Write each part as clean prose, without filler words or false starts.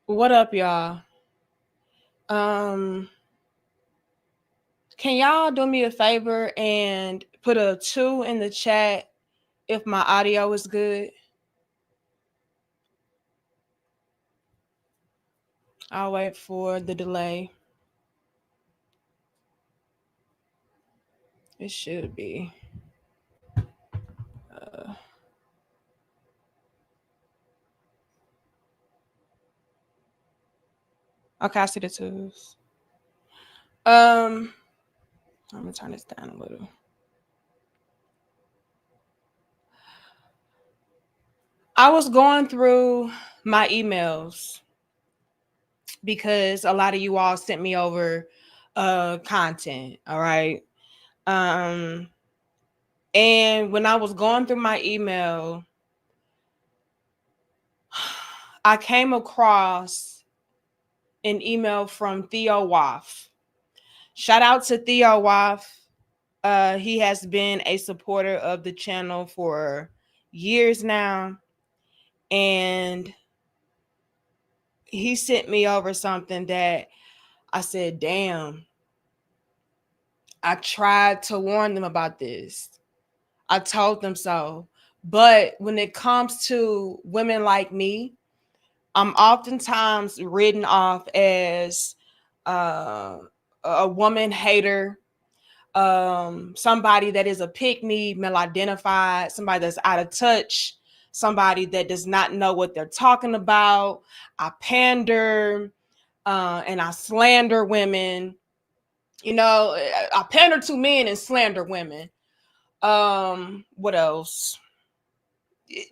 What up, y'all? Um, can y'all do me a favor and put a 2 in the chat if my audio is good? I'll wait for the delay. It should be. Uh, okay, I see the twos. Um, I'm gonna turn this down a little. I was going through my emails because a lot of you all sent me over content. All right. Um, and when I was going through my email, I came across an email from Theo Waff. Shout out to Theo Waff. He has been a supporter of the channel for years now. And he sent me over something that I said, damn, I tried to warn them about this. I told them so. But when it comes to women like me, I'm oftentimes written off as uh, a woman hater, somebody that is a pick me, male identified, somebody that's out of touch, somebody that does not know what they're talking about. I pander and I slander women. You know, I pander to men and slander women. What else?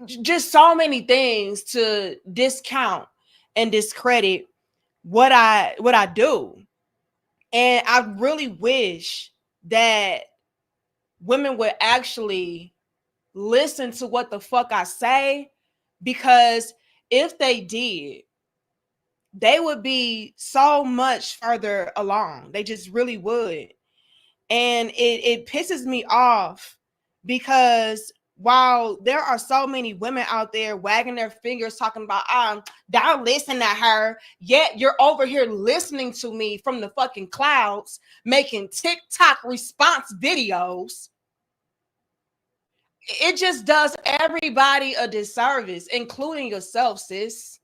Just so many things to discount and discredit what I do. And I really wish that women would actually listen to what the fuck I say, because if they did, they would be so much further along. They just really would. And it pisses me off because while there are so many women out there wagging their fingers talking about don't listen to her, yet you're over here listening to me from the fucking clouds making TikTok response videos. It just does everybody a disservice, including yourself, sis.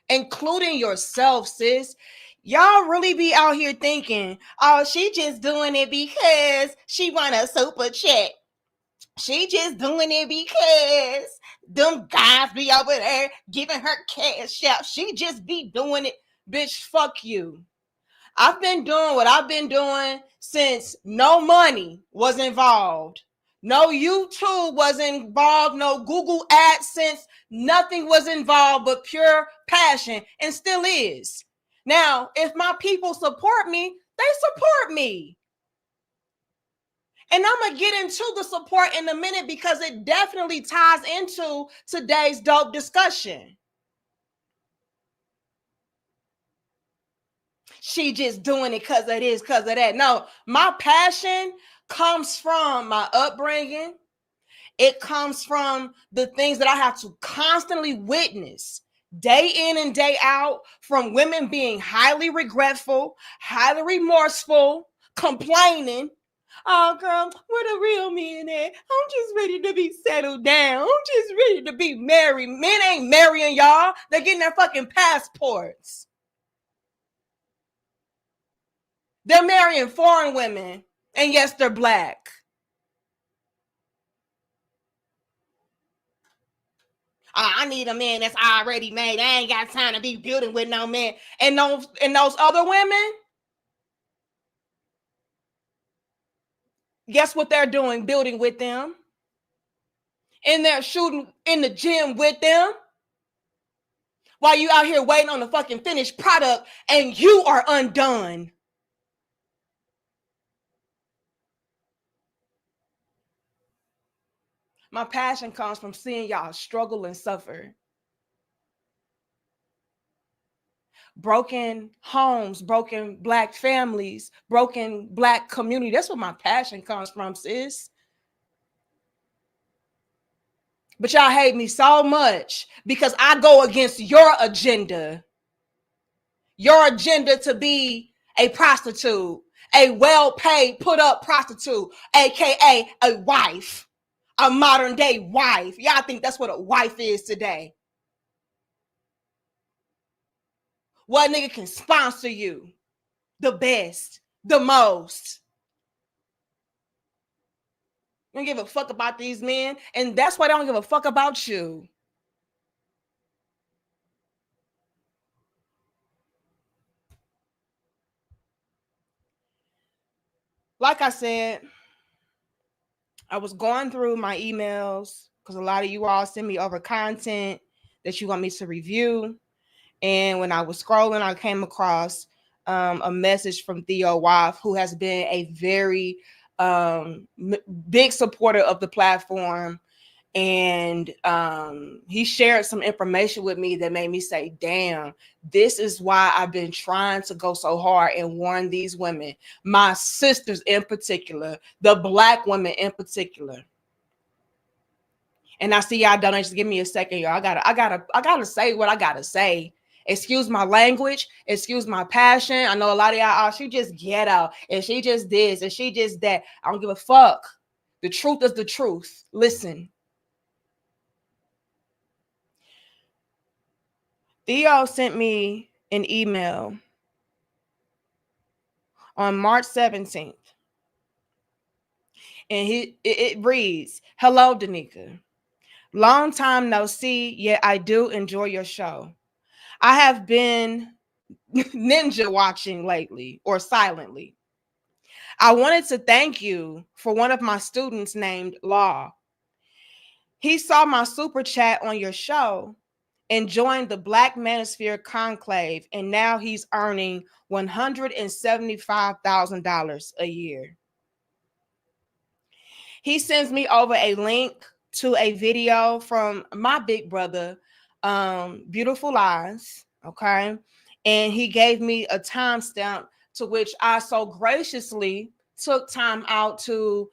Including yourself, sis. Y'all really be out here thinking, oh, she just doing it because she want a super check. She just doing it because them guys be over there giving her cash out. She just be doing it. Bitch, fuck you. I've been doing what I've been doing since no money was involved. No YouTube was involved. No Google AdSense. Nothing was involved but pure passion, and still is. Now, if my people support me, they support me. And I'm going to get into the support in a minute because it definitely ties into today's dope discussion. She just doing it because of this, because of that. No, my passion comes from my upbringing. It comes from the things that I have to constantly witness day in and day out, from women being highly regretful, highly remorseful, complaining. Oh, girl, where the real men at? I'm just ready to be settled down. I'm just ready to be married. Men ain't marrying y'all. They're getting their fucking passports. They're marrying foreign women. And yes, they're black. I need a man that's already made. I ain't got time to be building with no man. And those other women, guess what they're doing? Building with them. And they're shooting in the gym with them. While you out here waiting on the fucking finished product and you are undone. My passion comes from seeing y'all struggle and suffer. Broken homes, broken black families, broken black community. That's where my passion comes from, sis. But y'all hate me so much because I go against your agenda. your agenda to be a prostitute, a well-paid, put-up prostitute, aka a wife, a modern-day wife. Y'all think that's what a wife is today? What nigga can sponsor you the best, the most? You don't give a fuck about these men, and that's why they don't give a fuck about you. Like I said, I was going through my emails because a lot of you all send me over content that you want me to review. And when I was scrolling, I came across a message from Theo Waff, who has been a very big supporter of the platform. And he shared some information with me that made me say, damn, this is why I've been trying to go so hard and warn these women, my sisters in particular, the Black women in particular. And I see y'all donate. Just give me a second, y'all. I gotta say what I gotta say. Excuse my language, excuse my passion. I know a lot of y'all, she just ghetto, and she just this, and she just that. I don't give a fuck. The truth is the truth. Listen. Theo sent me an email on March 17th. And it reads, "Hello, Danica. Long time no see, yet I do enjoy your show. I have been ninja watching lately, or silently. I wanted to thank you for one of my students named Law. He saw my super chat on your show and joined the Black Manosphere Conclave, and now he's earning $175,000 a year. He sends me over a link to a video from my big brother, Beautiful Lies, okay? And he gave me a timestamp to which I so graciously took time out to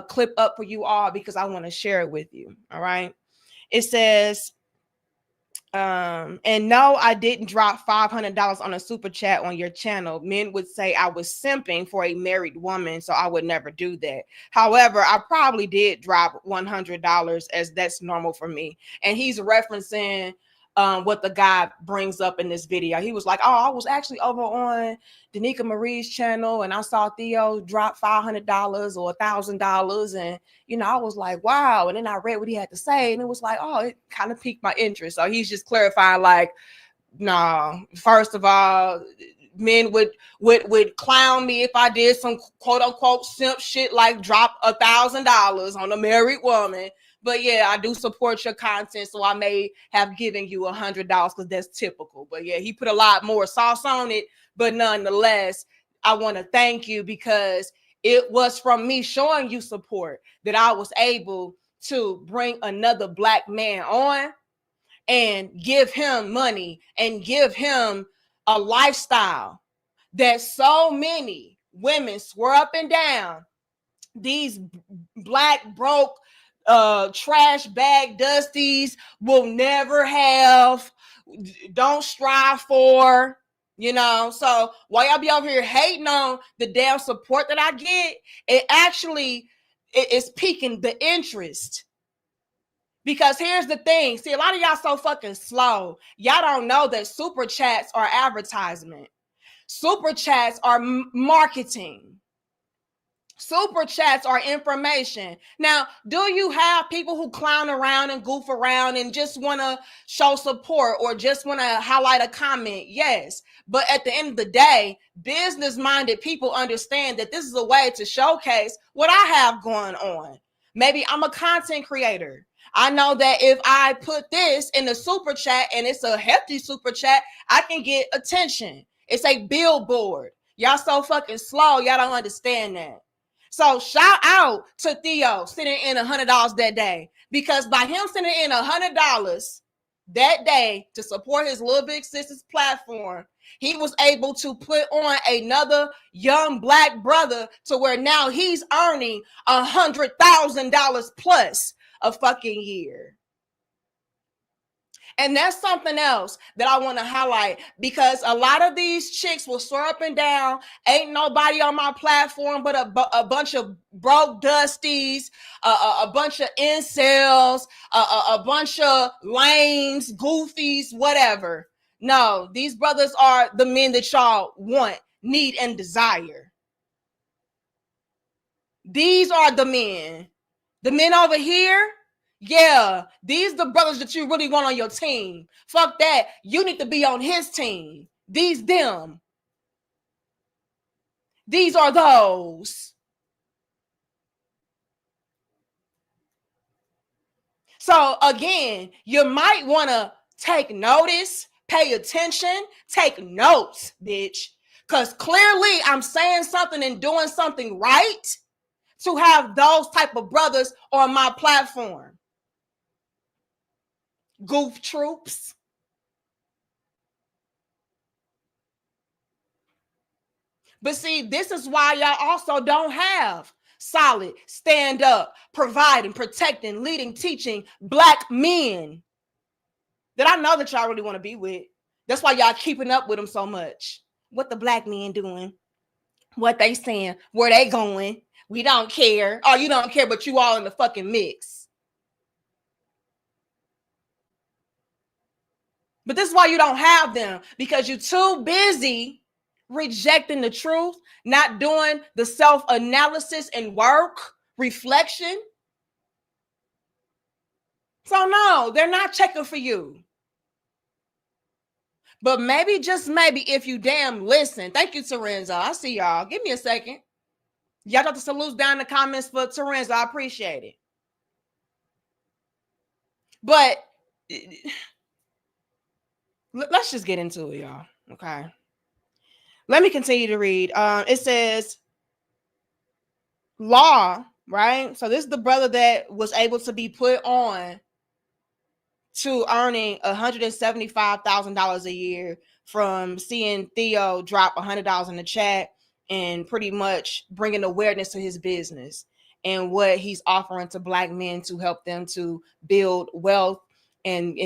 clip up for you all because I want to share it with you, all right? It says, and no, I didn't drop $500 on a super chat on your channel. Men would say I was simping for a married woman, so I would never do that. However, I probably did drop $100, as that's normal for me." And he's referencing what the guy brings up in this video. He was like, "Oh, I was actually over on Danica Marie's channel, and I saw Theo drop $500 or $1,000, and I was like, wow." And then I read what he had to say, and it was like, oh, it kind of piqued my interest. So he's just clarifying, like, no, first of all, men would clown me if I did some quote unquote simp shit like drop $1,000 on a married woman. But yeah, I do support your content, so I may have given you $100 because that's typical. But yeah, he put a lot more sauce on it. But nonetheless, I want to thank you because it was from me showing you support that I was able to bring another Black man on and give him money and give him a lifestyle that so many women swear up and down these Black broke trash bag dusties will never have, don't strive for, So while y'all be over here hating on the damn support that I get, it actually is piquing the interest. Because here's the thing. See, a lot of y'all so fucking slow. Y'all don't know that super chats are advertisement. Super chats are marketing. Super chats are information. Now, do you have people who clown around and goof around and just want to show support or just want to highlight a comment? Yes. But at the end of the day, business-minded people understand that this is a way to showcase what I have going on. Maybe I'm a content creator. I know that if I put this in the super chat and it's a hefty super chat, I can get attention. It's a billboard. Y'all so fucking slow. Y'all don't understand that. So shout out to Theo sending in $100 that day, because by him sending in $100 that day to support his Little Big Sisters platform, he was able to put on another young Black brother to where now he's earning $100,000 plus a fucking year. And that's something else that I want to highlight, because a lot of these chicks will swear up and down, ain't nobody on my platform but a bunch of broke dusties, a bunch of incels, a bunch of lames, goofies, whatever. No, these brothers are the men that y'all want, need, and desire. These are the men. The men over here, yeah, these the brothers that you really want on your team. Fuck that. You need to be on his team. These them. These are those. So again, you might want to take notice, pay attention, take notes, bitch. Because clearly I'm saying something and doing something right to have those type of brothers on my platform. Goof troops. But see, this is why y'all also don't have solid, stand up, providing, protecting, leading, teaching black men that I know that y'all really want to be with. That's why y'all keeping up with them so much. What the black men doing? What they saying? Where they going? We don't care. Oh, you don't care, but you all in the fucking mix. But this is why you don't have them, because you're too busy rejecting the truth, not doing the self-analysis and work, reflection. So no, they're not checking for you. But maybe, just maybe, if you damn listen. Thank you, Terenzo. I see y'all. Give me a second. Y'all got the salutes down in the comments for Terenzo. I appreciate it. But let's just get into it, y'all. Okay. Let me continue to read. It says Law, right? So this is the brother that was able to be put on to earning $175,000 a year from seeing Theo drop $100 in the chat and pretty much bringing awareness to his business and what he's offering to black men to help them to build wealth and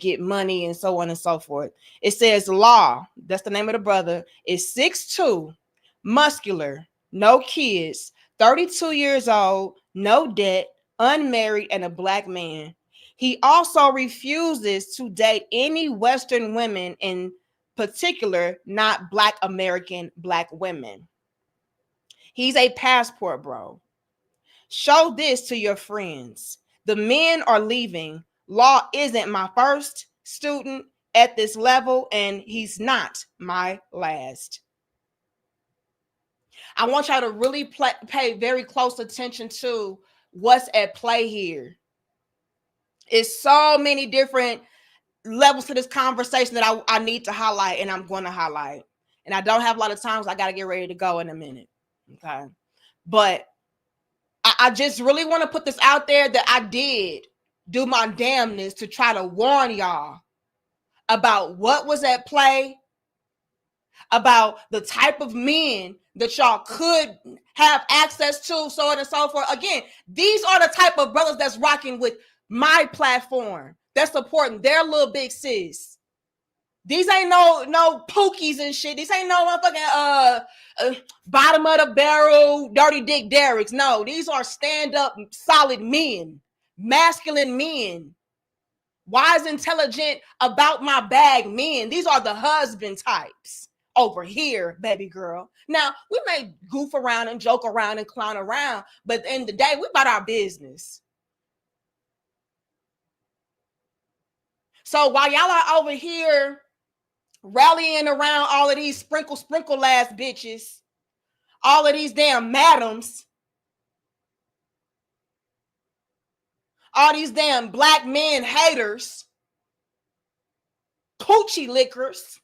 get money and so on and so forth. It says Law, that's the name of the brother, is 6'2", muscular, no kids, 32 years old, no debt, unmarried, and a black man. He also refuses to date any Western women, in particular, not Black American black women. He's a passport bro. Show this to your friends. The men are leaving. Law isn't my first student at this level, and he's not my last. I want y'all to really pay very close attention to what's at play here. It's so many different levels to this conversation that I need to highlight, and I'm going to highlight. And I don't have a lot of time, so I got to get ready to go in a minute. Okay. But I just really want to put this out there that I did do my damnness to try to warn y'all about what was at play, about the type of men that y'all could have access to, so on and so forth. Again, these are the type of brothers that's rocking with my platform, that's supporting their little big sis. These ain't no pookies and shit. These ain't no motherfucking bottom of the barrel dirty dick Derricks. No, these are stand up solid men, masculine men, wise, intelligent, about my bag men. These are the husband types over here, baby girl. Now, we may goof around and joke around and clown around, but at the end of the day, we about our business. So while y'all are over here rallying around all of these sprinkle ass bitches, all of these damn madams, all these damn black men haters, coochie lickers,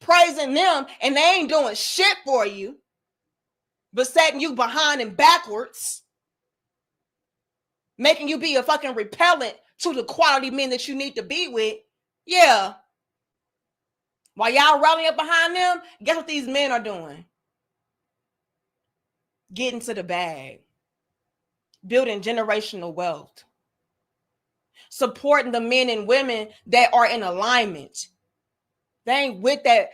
praising them, and they ain't doing shit for you, but setting you behind and backwards, making you be a fucking repellent to the quality men that you need to be with. Yeah. While y'all rallying up behind them, guess what these men are doing? Getting to the bag, building generational wealth. supporting the men and women that are in alignment. They ain't with that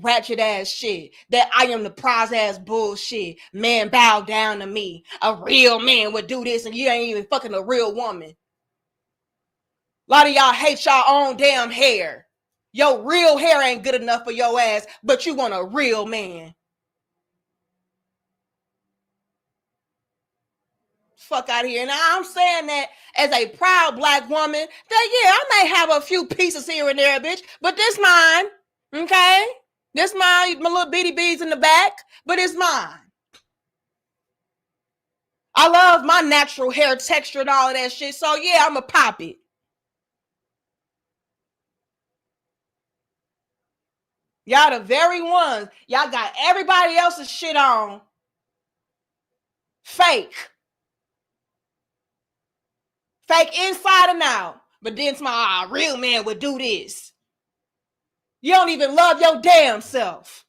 ratchet ass shit. That I am the prize ass bullshit. Man, bow down to me. A real man would do this and you ain't even fucking a real woman. A lot of y'all hate y'all own damn hair. Your real hair ain't good enough for your ass, but you want a real man. Fuck out of here. Now I'm saying that as a proud black woman, that yeah, I may have a few pieces here and there, bitch, but this mine. Okay? This mine, my little bitty beads in the back, but it's mine. I love my natural hair texture and all of that shit. So yeah, I'ma pop it. Y'all the very ones. Y'all got everybody else's shit on. Fake. Fake inside and out. But then my real man would do this. You don't even love your damn self.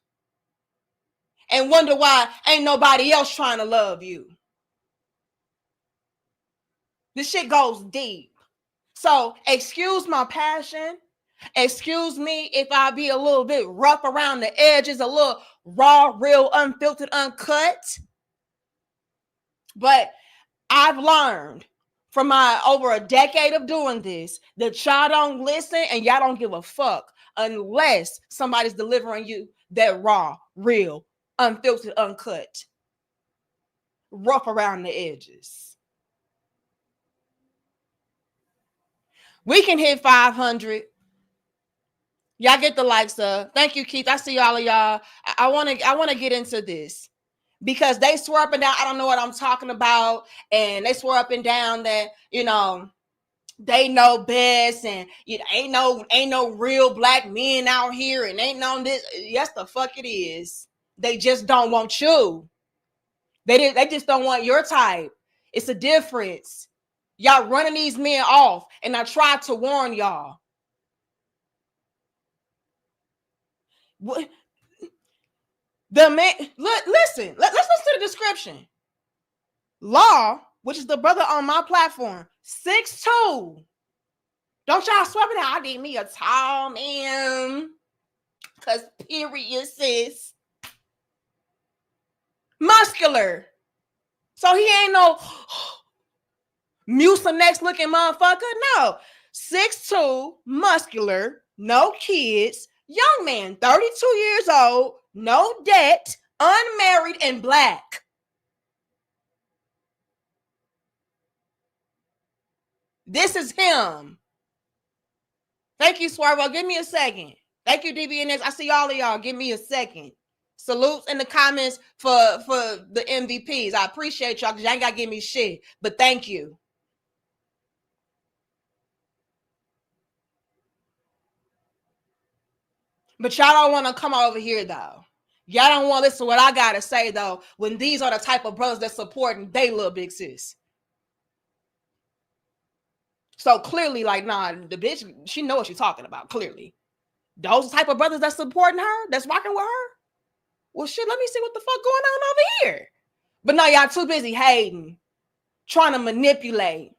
And wonder why ain't nobody else trying to love you. This shit goes deep. So excuse my passion. Excuse me if I be a little bit rough around the edges, a little raw, real, unfiltered, uncut. But I've learned from my over a decade of doing this that y'all don't listen and y'all don't give a fuck unless somebody's delivering you that raw, real, unfiltered, uncut, rough around the edges. We can hit 500. Y'all get the likes of. Thank you, Keith. I see all of y'all. I want to get into this because they swear up and down I don't know what I'm talking about, and they swear up and down that they know best, and ain't no real black men out here, and ain't no this. Yes, the fuck it is. They just don't want you. They just don't want your type. It's a difference. Y'all running these men off, and I tried to warn y'all. What? The man, listen, let's listen to the description. Law, which is the brother on my platform, 6'2". Don't y'all swap it out. I need me a tall man. Cause period, sis. Muscular. So he ain't no Mucinex looking motherfucker. No. 6'2", muscular, no kids, young man, 32 years old, no debt, unmarried, and black. This is him. Thank you, Swervo. Give me a second. Thank you, DBNS. I see all of y'all. Give me a second. Salutes in the comments for the MVPs. I appreciate y'all because y'all ain't got to give me shit. But thank you. But y'all don't want to come over here, though. Y'all don't want to listen to what I got to say, though, when these are the type of brothers that supporting they little big sis. So clearly, like, nah, the bitch, she know what she's talking about, clearly. Those type of brothers that's supporting her, that's rocking with her, well, shit, let me see what the fuck going on over here. But no, y'all too busy hating, trying to manipulate,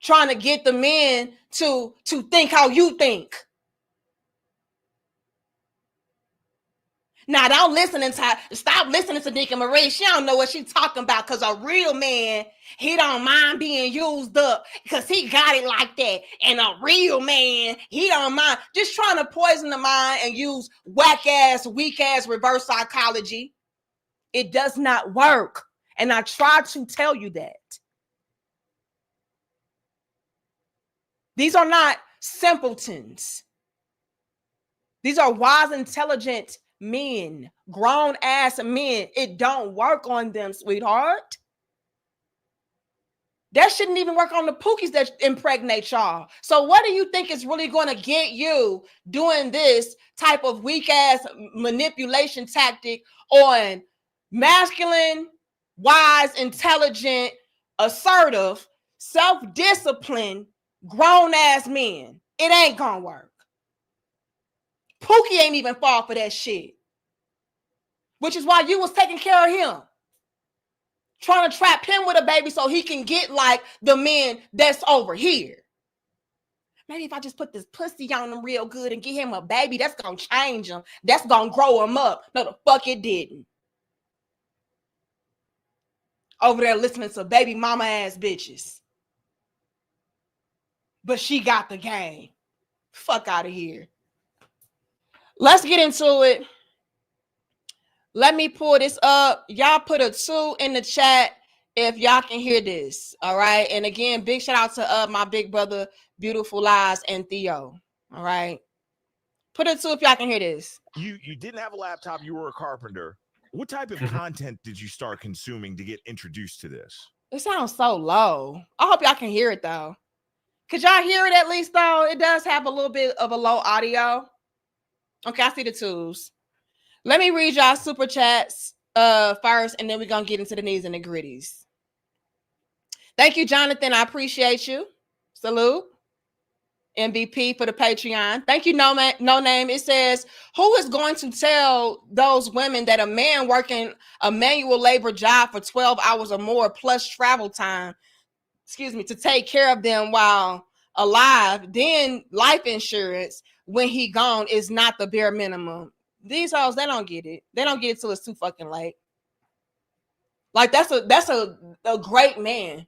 trying to get the men to think how you think. Now, don't stop listening to Deacon Marie. She don't know what she's talking about because a real man, he don't mind being used up because he got it like that. And a real man, he don't mind just trying to poison the mind and use whack-ass, weak-ass reverse psychology. It does not work. And I try to tell you that. These are not simpletons. These are wise, intelligent men, grown ass men. It don't work on them, sweetheart. That shouldn't even work on the pookies that impregnate y'all. So what do you think is really going to get you doing this type of weak ass manipulation tactic on masculine, wise, intelligent, assertive, self-disciplined, grown ass men? It ain't gonna work. Pookie ain't even fall for that shit. Which is why you was taking care of him. Trying to trap him with a baby so he can get like the men that's over here. maybe if I just put this pussy on him real good and get him a baby, that's gonna change him. That's gonna grow him up. No, the fuck it didn't. Over there listening to baby mama ass bitches. But she got the game. Fuck out of here. Let's get into it. Let me pull this up. Y'all put a 2 in the chat if y'all can hear this. All right. And again, big shout out to my big brother, Beautiful Lies, and Theo. All right. Put a 2 if y'all can hear this. You didn't have a laptop. You were a carpenter. What type of content did you start consuming to get introduced to this? It sounds so low. I hope y'all can hear it though. Could y'all hear it at least though? It does have a little bit of a low audio. Okay, I see the 2s. Let me read y'all super chats first, and then we're going to get into the needs and the gritties. Thank you, Jonathan. I appreciate you. Salute. MVP for the Patreon. Thank you, No Name. It says, who is going to tell those women that a man working a manual labor job for 12 hours or more plus travel time, to take care of them while alive, then life insurance when he gone is not the bare minimum? These hoes, they don't get it. They don't get it till it's too fucking late. Like that's a great man.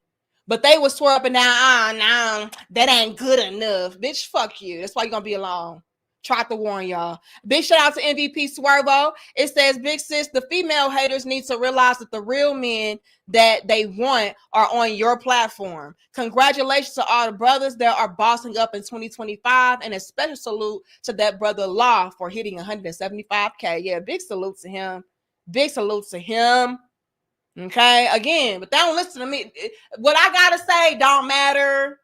But they would swear up and down, no, that ain't good enough. Bitch, fuck you. That's why you're gonna be alone. Tried to warn y'all. Big shout out to MVP Swervo. It says, big sis, the female haters need to realize that the real men that they want are on your platform. Congratulations to all the brothers that are bossing up in 2025, and a special salute to that brother Law for hitting 175K. Yeah, big salute to him. Big salute to him. Okay, again, but they don't listen to me. What I gotta say don't matter.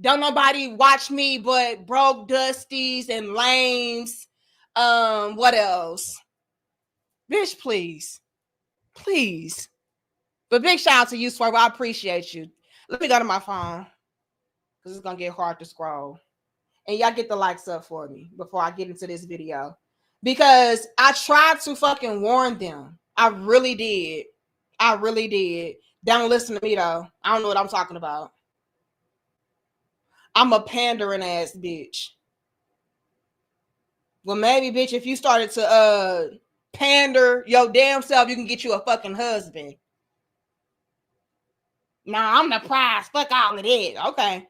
Don't nobody watch me but broke dusties and lames. What else? Bitch, please. Please. But big shout out to you, Swerve. I appreciate you. Let me go to my phone, because it's gonna get hard to scroll. And y'all get the likes up for me before I get into this video. Because I tried to fucking warn them. I really did. I really did. Don't listen to me though. I don't know what I'm talking about. I'm a pandering ass bitch. Well, maybe, bitch, if you started to pander your damn self, you can get you a fucking husband. Nah, I'm the prize. Fuck all of that. Okay.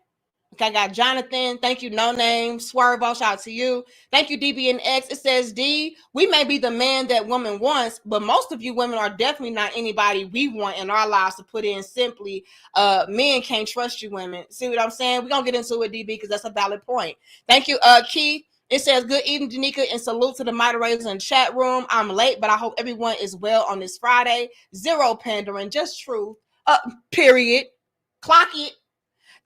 Okay, I got Jonathan. Thank you, No Name. Swervo, shout out to you. Thank you, DBNX. It says, D, we may be the man that woman wants, but most of you women are definitely not anybody we want in our lives. To put in simply, men can't trust you women. See what I'm saying? We're going to get into it, DB, because that's a valid point. Thank you, Key. It says, good evening, Danica, and salute to the moderators in the chat room. I'm late, but I hope everyone is well on this Friday. Zero pandering, just truth. Period. Clock it.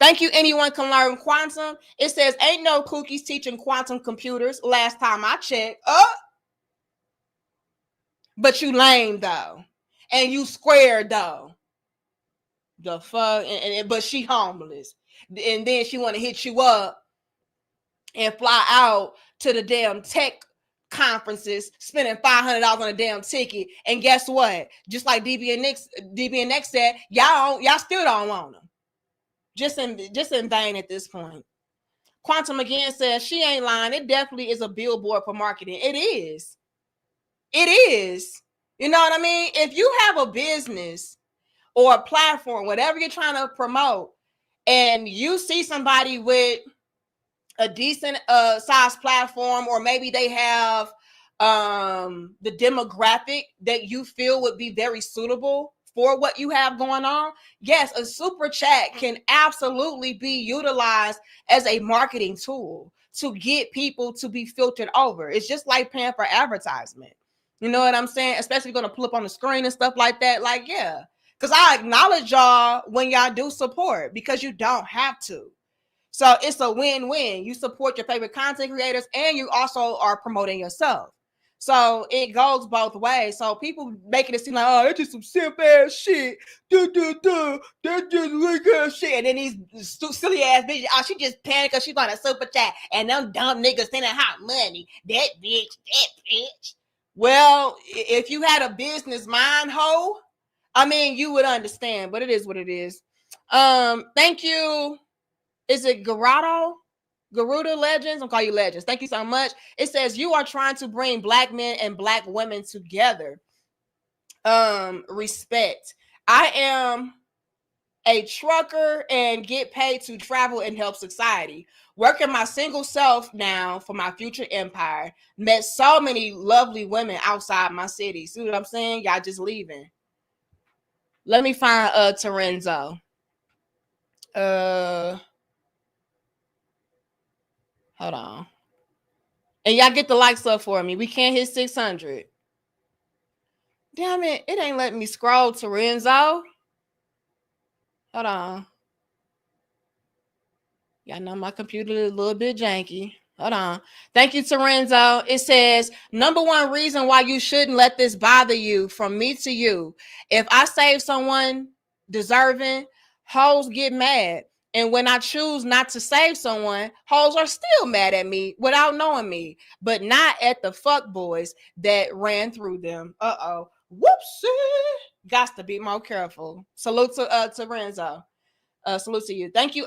Thank you. Anyone can learn quantum. It says, ain't no cookies teaching quantum computers. Last time I checked. But you lame though. And you square though. The fuck. But she homeless. And then she want to hit you up and fly out to the damn tech conferences, spending $500 on a damn ticket. And guess what? Just like DBNX said, y'all still don't want them. Just in vain at this point. Quantum again says she ain't lying. It definitely is a billboard for marketing. It is. It is. You know what I mean? If you have a business or a platform, whatever you're trying to promote, and you see somebody with a decent size platform, or maybe they have the demographic that you feel would be very suitable for what you have going on, yes, a super chat can absolutely be utilized as a marketing tool to get people to be filtered over. It's just like paying for advertisement. You know what I'm saying? Especially going to pull up on the screen and stuff like that. Like, yeah, because I acknowledge y'all when y'all do support, because you don't have to. So it's a win-win. You support your favorite content creators, and you also are promoting yourself. So it goes both ways. So people making it seem like, oh, that's just some simp ass shit. That's just like ass shit. And then these silly ass bitches, oh, she just panicked because she's on a super chat. And them dumb niggas sending hot money. That bitch. Well, if you had a business mind, ho, I mean, you would understand. But it is what it is. Thank you. Is it Garuda Legends? I'll call you Legends. Thank you so much. It says you are trying to bring Black men and Black women together. Respect. I am a trucker and get paid to travel and help society. Working my single self now for my future empire. Met so many lovely women outside my city. See what I'm saying? Y'all just leaving. Let me find Terenzo. Hold on. And y'all get the likes up for me. We can't hit 600. Damn it. It ain't letting me scroll, Terenzo. Hold on. Y'all know my computer is a little bit janky. Hold on. Thank you, Terenzo. It says, number one reason why you shouldn't let this bother you, from me to you. If I save someone deserving, hoes get mad. And when I choose not to save someone, hoes are still mad at me without knowing me, but not at the fuck boys that ran through them. Uh-oh. Whoopsie. Got to be more careful. Salute to Terenzo. Salute to you. Thank you,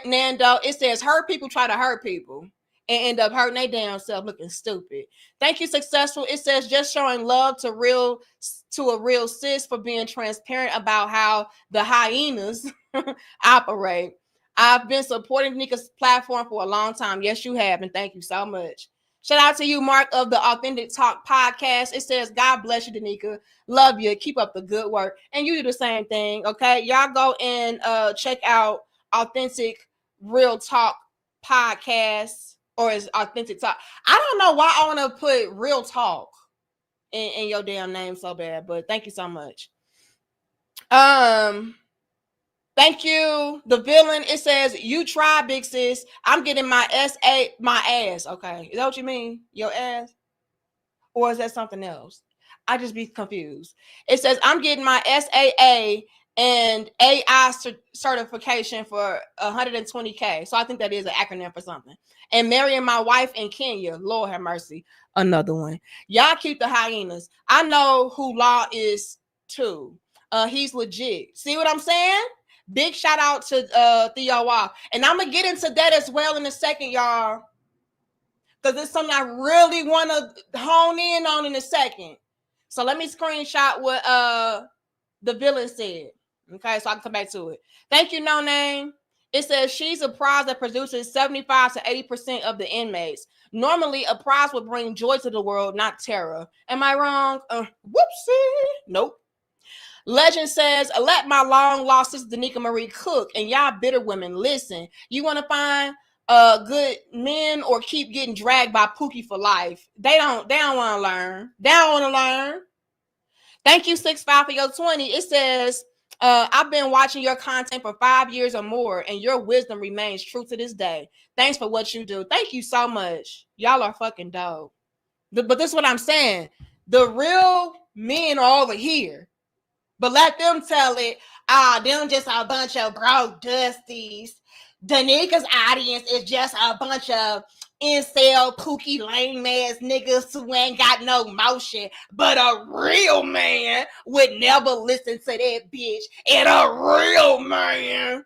Nando. It says hurt people try to hurt people and end up hurting their damn self looking stupid. Thank you, Successful. It says just showing love to a real sis for being transparent about how the hyenas operate. I've been supporting Nika's platform for a long time. Yes, you have, and thank you so much. Shout out to you, Mark, of the Authentic Talk podcast. It says, God bless you, Danica. Love you. Keep up the good work. And you do the same thing, okay? Y'all go and check out Authentic Real Talk podcast, or is Authentic Talk. I don't know why I want to put Real Talk in your damn name so bad, but thank you so much. Thank you. The villain, it says, you try, big sis. I'm getting my ass. Okay. Is that what you mean? Your ass? Or is that something else? I just be confused. It says, I'm getting my SAA and AI certification for $120K. So I think that is an acronym for something. And marrying my wife in Kenya. Lord have mercy. Another one. Y'all keep the hyenas. I know who Law is too. He's legit. See what I'm saying? Big shout out to Theo Wall. And I'm going to get into that as well in a second, y'all. Because it's something I really want to hone in on in a second. So let me screenshot what the villain said. Okay, so I can come back to it. Thank you, No Name. It says she's a prize that produces 75 to 80% of the inmates. Normally, a prize would bring joy to the world, not terror. Am I wrong? Whoopsie. Nope. Legend says, let my long lost sister Danica Marie cook, and y'all bitter women, listen. You want to find good men or keep getting dragged by Pookie for life? They don't want to learn. They don't want to learn. Thank you, 6'5" for your 20. It says, I've been watching your content for 5 years or more, and your wisdom remains true to this day. Thanks for what you do. Thank you so much. Y'all are fucking dope. But this is what I'm saying. The real men are over here. But let them tell it. Them just a bunch of broke dusties. Danica's audience is just a bunch of incel, pookie, lame ass niggas who ain't got no motion. But a real man would never listen to that bitch. And a real man.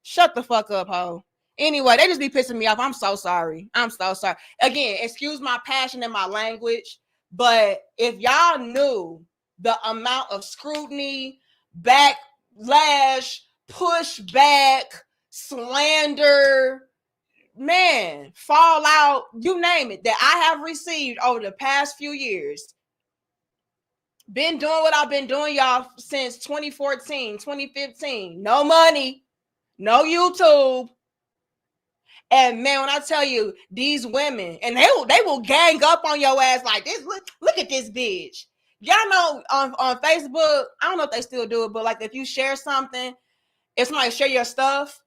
Shut the fuck up, ho. Anyway, they just be pissing me off. I'm so sorry. I'm so sorry. Again, excuse my passion and my language. But if y'all knew the amount of scrutiny, backlash, pushback, slander, man, fallout, you name it, that I have received over the past few years. Been doing what I've been doing, y'all, since 2014, 2015. No money, no YouTube. And man, when I tell you, these women, and they will gang up on your ass like this. Look at this bitch. Y'all know on Facebook, I don't know if they still do it, but like if you share something, if somebody share your stuff,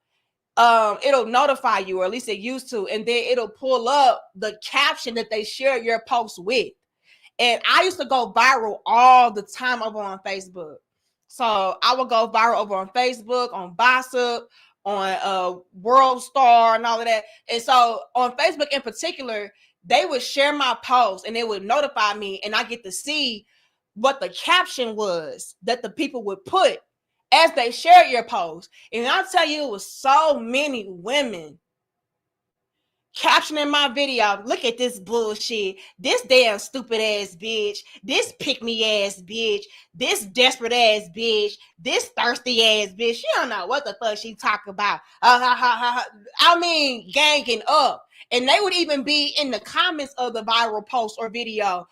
it'll notify you, or at least it used to, and then it'll pull up the caption that they share your post with. And I used to go viral all the time over on Facebook. So I would go viral over on Facebook, on Gossip, on World Star and all of that. And so on Facebook in particular, they would share my post and they would notify me, and I get to see what the caption was that the people would put. as they shared your post. And I'll tell you, it was so many women captioning my video. Look at this bullshit. This damn stupid ass bitch. This pick me ass bitch. This desperate ass bitch. This thirsty ass bitch. She don't know what the fuck she talking about. I mean, ganging up. And they would even be in the comments of the viral post or video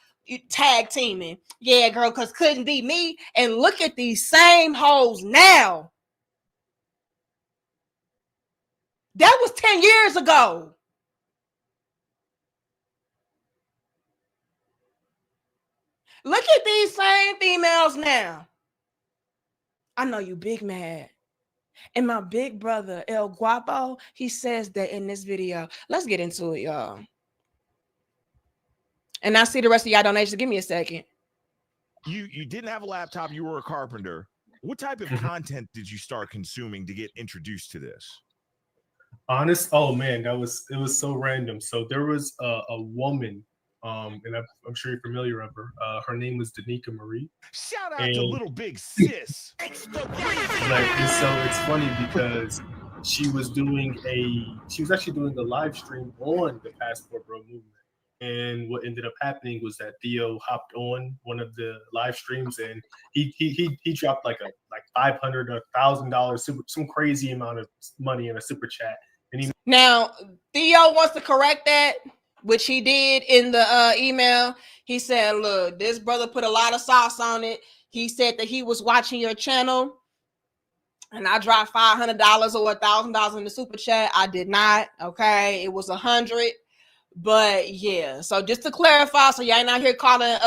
tag teaming. Yeah, girl, because couldn't be me. And look at these same hoes now. That was 10 years ago. Look at these same females now. I know you big mad. And my big brother, El Guapo, he says that in this video. Let's get into it, y'all. And I see the rest of y'all donations. Give me a second. You didn't have a laptop. You were a carpenter. What type of content did you start consuming to get introduced to this? Oh man, it was so random. So there was a woman, and I'm sure you're familiar of her. Her name was Danica Marie. Shout out to Little Big Sis. And so it's funny because she was actually doing a live stream on the Passport Bro movement. And what ended up happening was that Theo hopped on one of the live streams and he dropped like $500 or $1,000, some crazy amount of money in a super chat. And now Theo wants to correct that, which he did in the email. He said, look, this brother put a lot of sauce on it. He said that he was watching your channel and I dropped $500 or $1,000 in the super chat. I did not. Okay. It was 100. But yeah, so just to clarify, so y'all ain't out here calling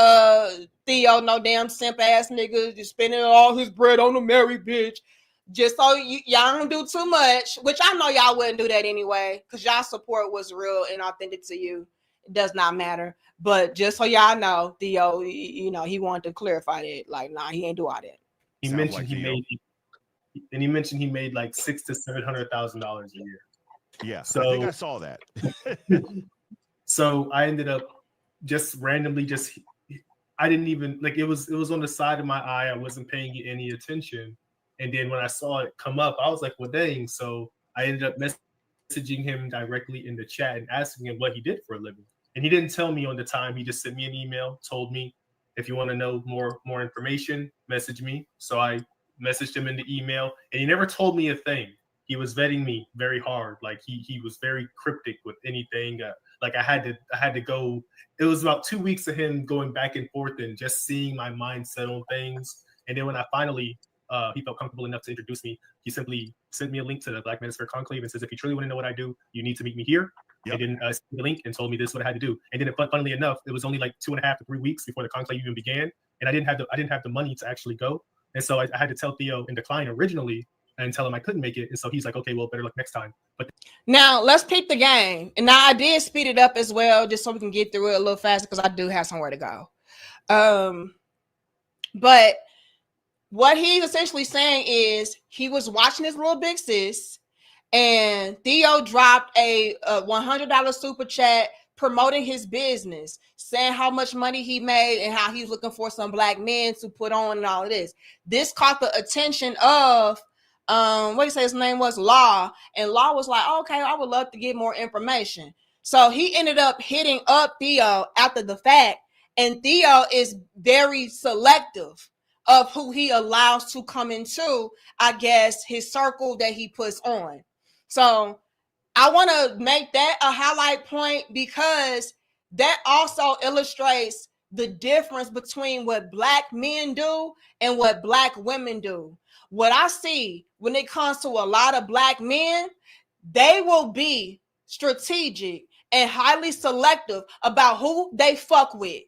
Theo no damn simp ass nigga, just spending all his bread on a married bitch. Just so y'all don't do too much, which I know y'all wouldn't do that anyway, because y'all support was real and authentic to you. It does not matter. But just so y'all know, Theo, you know, he wanted to clarify that. Like, nah, he ain't do all that. He mentioned he made like $600,000 to $700,000 a year. Yeah, so I think I saw that. So I ended up just randomly I didn't even it was on the side of my eye. I wasn't paying it any attention. And then when I saw it come up, I was like, well, dang. So I ended up messaging him directly in the chat and asking him what he did for a living. And he didn't tell me on the time. He just sent me an email, told me, if you want to know more information, message me. So I messaged him in the email and he never told me a thing. He was vetting me very hard. Like he was very cryptic with anything. Like I had to go. It was about 2 weeks of him going back and forth and just seeing my mindset on things. And then when I finally, he felt comfortable enough to introduce me, he simply sent me a link to the Black Manosphere Conclave and says, if you truly want to know what I do, you need to meet me here. Yep. And then sent me the link and told me this is what I had to do. And then funnily enough, it was only like 2.5 to 3 weeks before the conclave even began. And I didn't have the money to actually go. And so I had to tell Theo and decline originally and tell him I couldn't make it. And so he's like, okay, well, better luck next time. But now let's peep the game. And now I did speed it up as well, just so we can get through it a little faster because I do have somewhere to go. But what he's essentially saying is he was watching his Little Big Sis and Theo dropped a $100 super chat promoting his business, saying how much money he made and how he's looking for some Black men to put on and all of this. This caught the attention of what do you say his name was? Law. And Law was like, okay, I would love to get more information. So he ended up hitting up Theo after the fact. And Theo is very selective of who he allows to come into, I guess, his circle that he puts on. So I want to make that a highlight point because that also illustrates the difference between what Black men do and what Black women do. What I see when it comes to a lot of Black men, they will be strategic and highly selective about who they fuck with.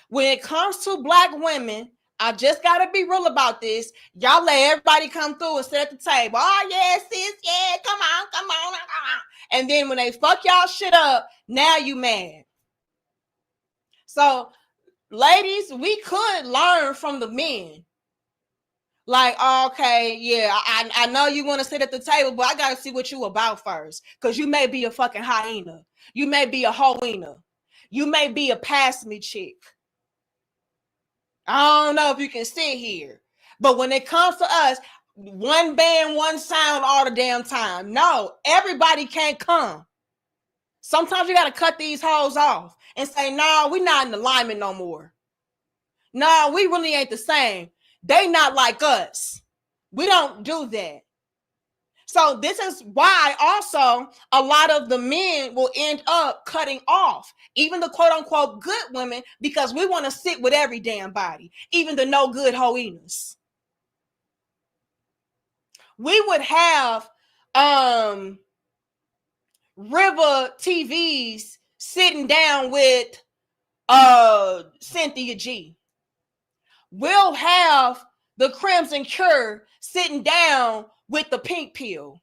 When it comes to Black women, I just got to be real about this. Y'all let everybody come through and sit at the table. Oh, yeah, sis, yeah, come on. And then when they fuck y'all shit up, now you mad. So, ladies, we could learn from the men. Like, okay, yeah, I know you want to sit at the table, but I got to see what you about first. Because you may be a fucking hyena. You may be a hoena. You may be a pass me chick. I don't know if you can sit here. But when it comes to us, one band, one sound all the damn time. No, everybody can't come. Sometimes you got to cut these hoes off and say, no, we're not in alignment no more. No, we really ain't the same. They not like us. We don't do that. So this is why also a lot of the men will end up cutting off, even the quote unquote good women, because we want to sit with every damn body, even the no good hoenas. We would have River TVs sitting down with Cynthia G. We'll have the Crimson Cure sitting down with the Pink Pill.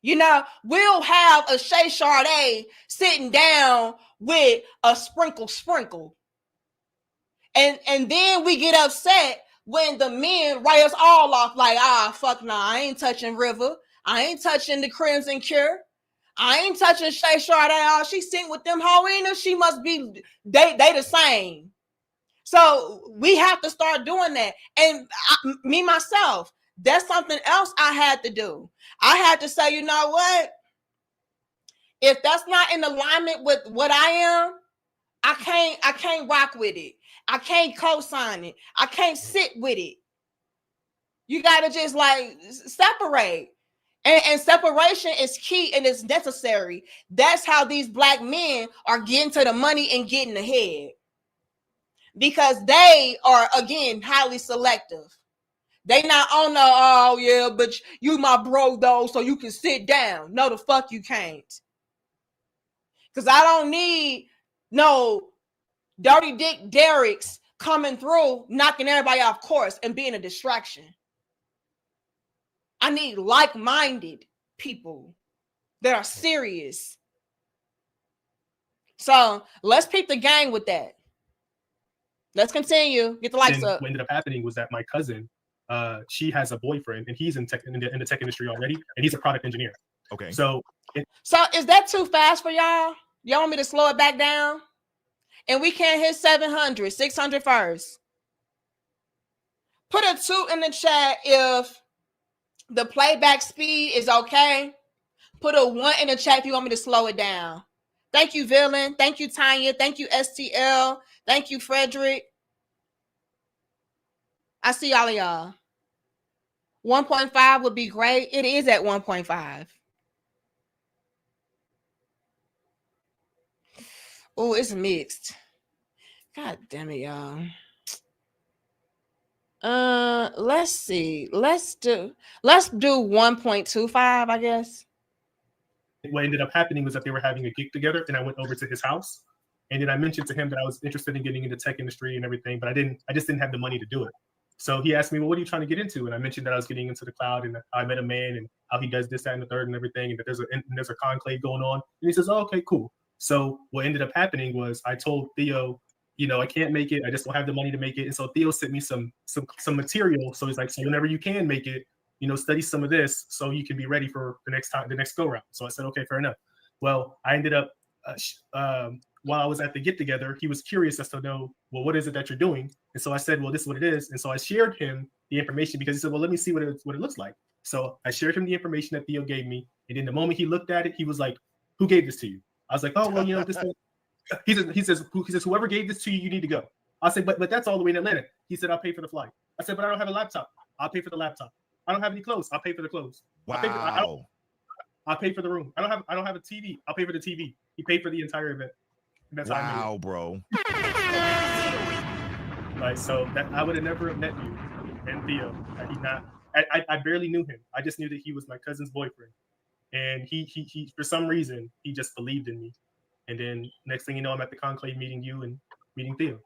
You know, we'll have a Shay Sade sitting down with a Sprinkle. And then we get upset when the men write us all off like, fuck nah, I ain't touching River. I ain't touching the Crimson Cure. I ain't touching Shay Sade. She sitting with them hoenas. She must be, they the same. So we have to start doing that. And me, myself, that's something else I had to do. I had to say, you know what? If that's not in alignment with what I am, I can't rock with it. I can't co-sign it. I can't sit with it. You got to just like separate. And separation is key and it's necessary. That's how these black men are getting to the money and getting ahead. Because they are, again, highly selective. They not on the, oh yeah, but you my bro though, so you can sit down. No, the fuck you can't. Because I don't need no dirty dick Derricks coming through, knocking everybody off course and being a distraction. I need like-minded people that are serious. So let's peep the gang with that. Let's continue. Get the lights up. What ended up happening was that my cousin, she has a boyfriend, and he's in the tech industry already, and he's a product engineer. Okay. So is that too fast for y'all? Y'all want me to slow it back down? And we can't hit 700, 600 first. Put a 2 in the chat if the playback speed is okay. Put a 1 in the chat if you want me to slow it down. Thank you, Villain. Thank you, Tanya. Thank you, STL. Thank you, Frederick. I see all of y'all. 1.5 would be great. It is at 1.5. Oh, it's mixed. God damn it, y'all. Let's see. Let's do 1.25, I guess. What ended up happening was that they were having a gig together, and I went over to his house, and then I mentioned to him that I was interested in getting into tech industry and everything, but I just didn't have the money to do it. So he asked me, well, what are you trying to get into? And I mentioned that I was getting into the cloud, and I met a man, and how he does this, that, and the third, and everything, and that there's a conclave going on. And he says, oh, okay, cool. So what ended up happening was I told Theo, I can't make it. I just don't have the money to make it. And so Theo sent me some material. So he's like, so whenever you can make it, study some of this so you can be ready for the next go round. So I said, okay, fair enough. Well, I ended up, while I was at the get together, he was curious as to know, well, what is it that you're doing? And so I said, well, this is what it is. And so I shared him the information because he said, well, let me see what it looks like. So I shared him the information that Theo gave me. And then the moment he looked at it, he was like, who gave this to you? I was like, oh, well, this. He says, whoever gave this to you, you need to go. I said, but that's all the way in Atlanta. He said, I'll pay for the flight. I said, but I don't have a laptop. I'll pay for the laptop. I don't have any clothes. I'll pay for the clothes. Wow. I'll pay for the room. I don't have a TV. I'll pay for the TV. He paid for the entire event. That's wow, bro. Like, so that I would have never met you and Theo. I barely knew him. I just knew that he was my cousin's boyfriend. And he for some reason, he just believed in me. And then next thing you know, I'm at the conclave meeting you and meeting Theo.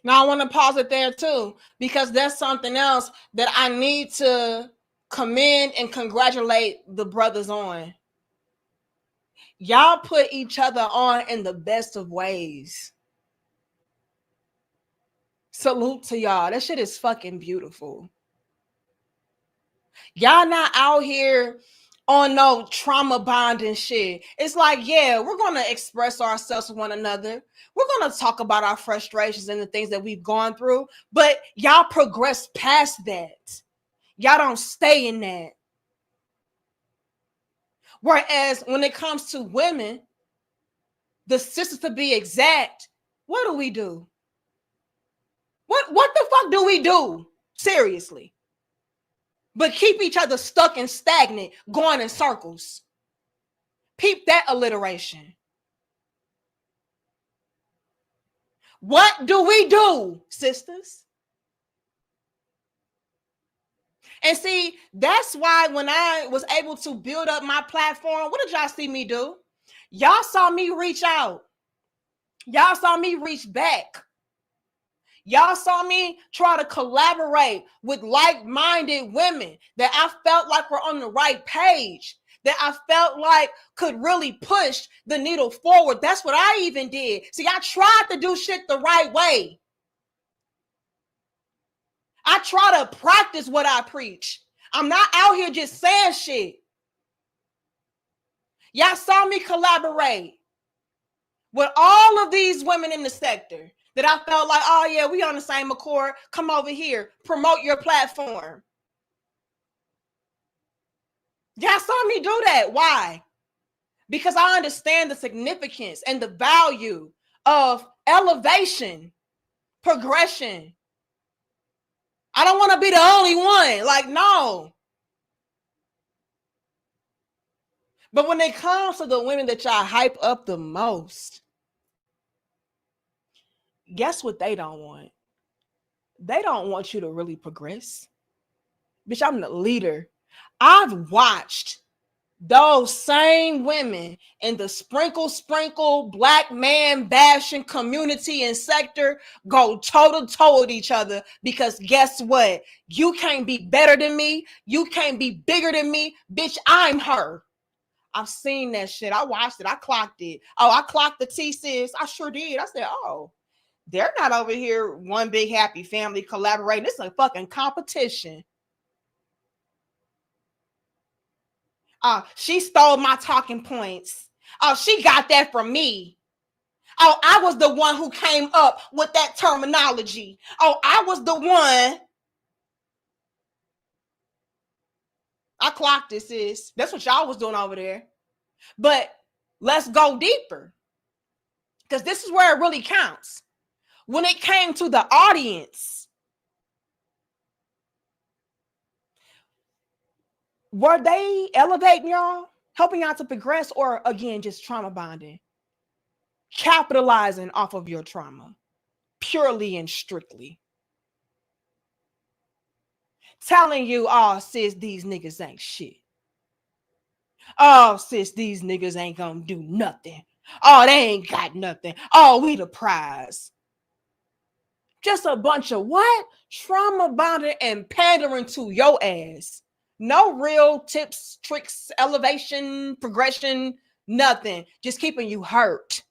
Now I want to pause it there too, because that's something else that I need to commend and congratulate the brothers on. Y'all put each other on in the best of ways. Salute to y'all. That shit is fucking beautiful. Y'all not out here on no trauma bonding shit. It's like, yeah, we're going to express ourselves to one another. We're going to talk about our frustrations and the things that we've gone through, but y'all progress past that. Y'all don't stay in that. Whereas when it comes to women, the sisters to be exact, what do? What the fuck do we do? Seriously. But keep each other stuck and stagnant, going in circles. Peep that alliteration. What do we do, sisters? And see, that's why when I was able to build up my platform, what did y'all see me do? Y'all saw me reach out. Y'all saw me reach back. Y'all saw me try to collaborate with like-minded women that I felt like were on the right page, that I felt like could really push the needle forward. That's what I even did. See, I tried to do shit the right way. I try to practice what I preach. I'm not out here just saying shit. Y'all saw me collaborate with all of these women in the sector that I felt like, oh yeah, we on the same accord. Come over here, promote your platform. Y'all saw me do that. Why? Because I understand the significance and the value of elevation, progression. I don't want to be the only one. Like, no. But when it comes to the women that y'all hype up the most, guess what they don't want? They don't want you to really progress. Bitch, I'm the leader. I've watched those same women in the sprinkle black man bashing community and sector go toe to toe with each other, because guess what? You can't be better than me. You can't be bigger than me. Bitch, I'm her. I've seen that shit. I watched it. I clocked it. Oh, I clocked the T-Sis. I sure did. I said, oh, they're not over here one big happy family collaborating. This is a fucking competition. She stole my talking points. Oh, she got that from me. Oh, I was the one who came up with that terminology. Oh, I was the one. I clocked this, sis. That's what y'all was doing over there. But let's go deeper, because this is where it really counts. When it came to the audience, were they elevating y'all, helping y'all to progress, or again, just trauma bonding, capitalizing off of your trauma, purely and strictly? Telling you, oh, sis, these niggas ain't shit. Oh, sis, these niggas ain't gonna do nothing. Oh, they ain't got nothing. Oh, we the prize. Just a bunch of what? Trauma bonding and pandering to your ass. No real tips, tricks, elevation, progression, nothing. Just keeping you hurt.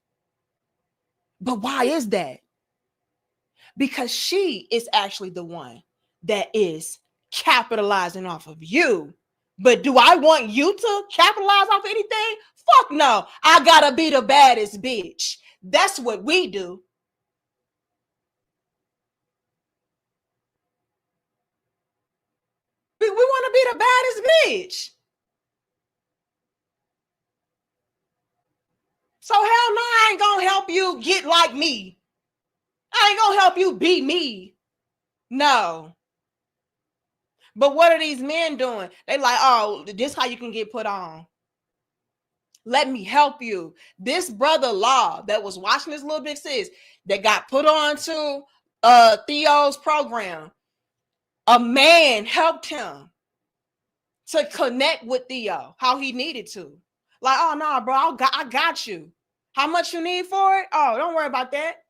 But why is that? Because she is actually the one that is capitalizing off of you. But do I want you to capitalize off anything? Fuck no. I gotta be the baddest bitch. That's what we do. We want to be the baddest bitch. So hell no, I ain't gonna help you get like me. I ain't gonna help you be me. No. But what are these men doing? They like, oh, this how you can get put on. Let me help you. This brother Law that was watching this little big sis that got put on to Theo's program, a man helped him to connect with Theo how he needed to. Like, oh no, bro, I got you. How much you need for it? Oh, don't worry about that.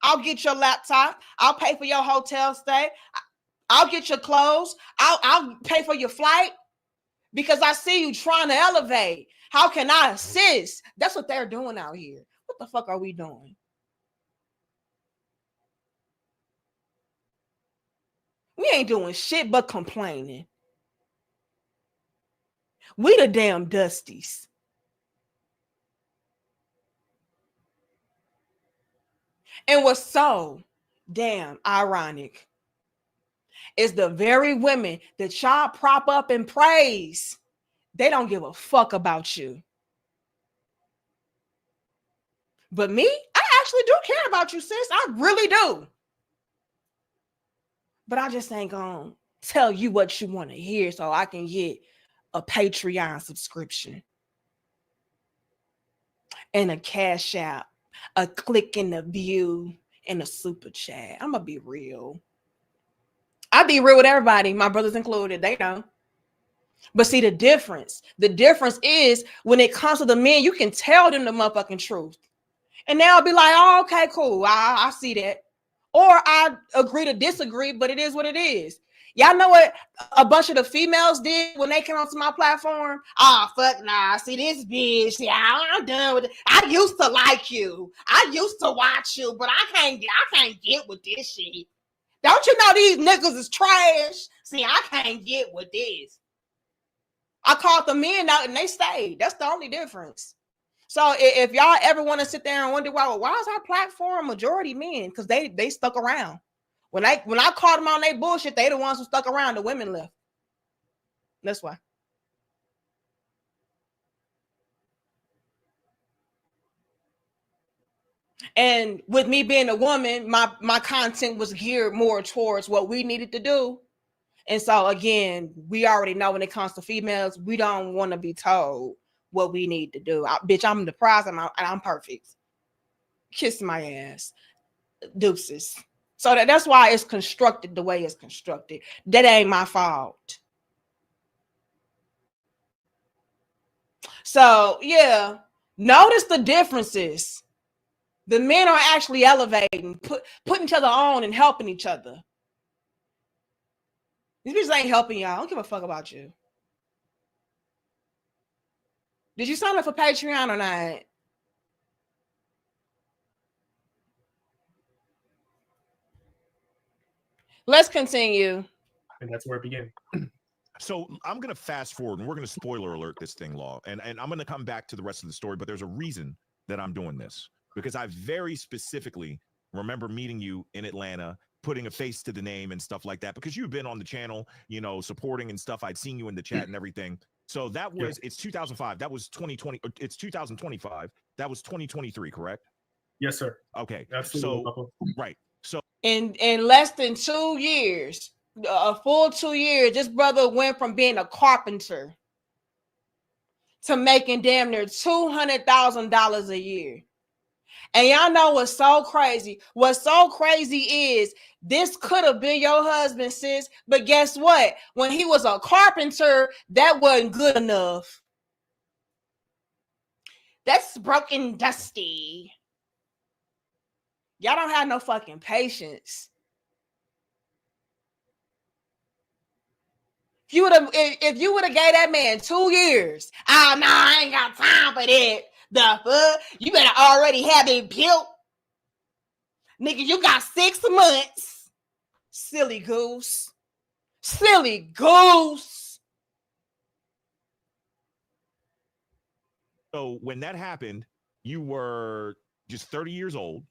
I'll get your laptop. I'll pay for your hotel stay. I'll get your clothes. I'll pay for your flight, because I see you trying to elevate. How can I assist? That's what they're doing out here. What the fuck are we doing? We ain't doing shit but complaining. We the damn Dusties. And what's so damn ironic is the very women that y'all prop up and praise, they don't give a fuck about you. But me, I actually do care about you, sis. I really do. But I just ain't gonna tell you what you want to hear so I can get a Patreon subscription and a Cash App, a click in the view, and a super chat. I'm gonna be real. I be real with everybody, my brothers included. They know. But see, the difference is when it comes to the men, you can tell them the motherfucking truth. And they'll be like, oh, okay, cool. I see that. Or I agree to disagree, but it is what it is. Y'all know what a bunch of the females did when they came onto my platform? Oh, fuck nah. See this bitch. See, I'm done with it. I used to like you. I used to watch you, but I can't get with this shit. Don't you know these niggas is trash? See, I can't get with this. I called the men out and they stayed. That's the only difference. So if y'all ever want to sit there and wonder why is our platform majority men? Because they stuck around. When I called them on their bullshit, they the ones who stuck around. The women left. That's why. And with me being a woman, my content was geared more towards what we needed to do. And so again, we already know when it comes to females, we don't want to be told what we need to do. Bitch, I'm the prize and I'm perfect. Kiss my ass. Deuces. So that's why it's constructed the way it's constructed. That ain't my fault. So yeah, notice the differences. The men are actually elevating, putting each other on and helping each other. These bitches ain't helping y'all. I don't give a fuck about you. Did you sign up for Patreon or not? Let's continue. And that's where it began. So I'm going to fast forward and we're going to spoiler alert this thing, Law. And I'm going to come back to the rest of the story, but there's a reason that I'm doing this. Because I very specifically remember meeting you in Atlanta, putting a face to the name and stuff like that, because you've been on the channel, you know, supporting and stuff. I'd seen you in the chat and everything. So that was, it's 2005. That was 2020. It's 2025. That was 2023, correct? Yes, sir. Okay. Absolutely. So, right. So in less than 2 years, a full 2 years, this brother went from being a carpenter to making damn near $200,000 a year. And y'all know what's so crazy? What's so crazy is this could have been your husband, sis. But guess what? When he was a carpenter, that wasn't good enough. That's broken dusty. Y'all don't have no fucking patience. If you would have gave that man 2 years, oh no, I ain't got time for that. The fuck? You better already have it built. Nigga, you got 6 months. Silly goose. Silly goose. So when that happened, you were just 30 years old.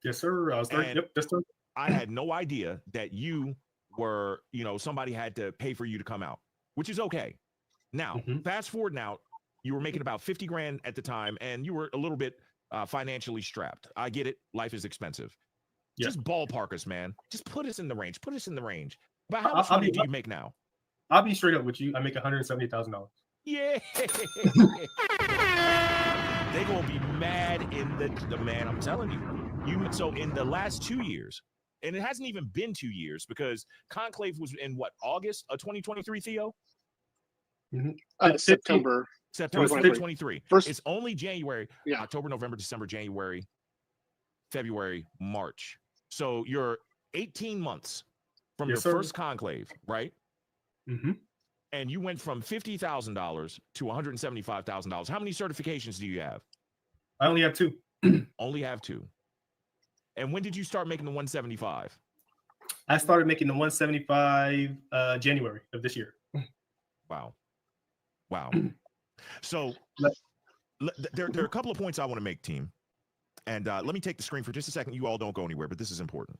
Yes, sir. I was 30. Yep, that's 30. I had no idea that you were, you know, somebody had to pay for you to come out, which is okay. Now, fast forward now, you were making about 50 grand at the time and you were a little bit financially strapped. I get it. Life is expensive. Yep. Just ballpark us, man. Just put us in the range. Put us in the range. But how much money do you make now? I'll be straight up with you. I make $170,000. Yeah. They gonna be mad in the man. I'm telling you. So in the last 2 years, and it hasn't even been 2 years because Conclave was in what, August of 2023, Theo? September 2023. It's only January, October, November, December, January, February, March. So you're 18 months from your first Conclave, right? And you went from $50,000 to $175,000. How many certifications do you have? I only have 2. Only have 2. And when did you start making the 175? I started making the 175 January of this year. Wow. Wow. So there are a couple of points I want to make, team. And let me take the screen for just a second. You all don't go anywhere, but this is important.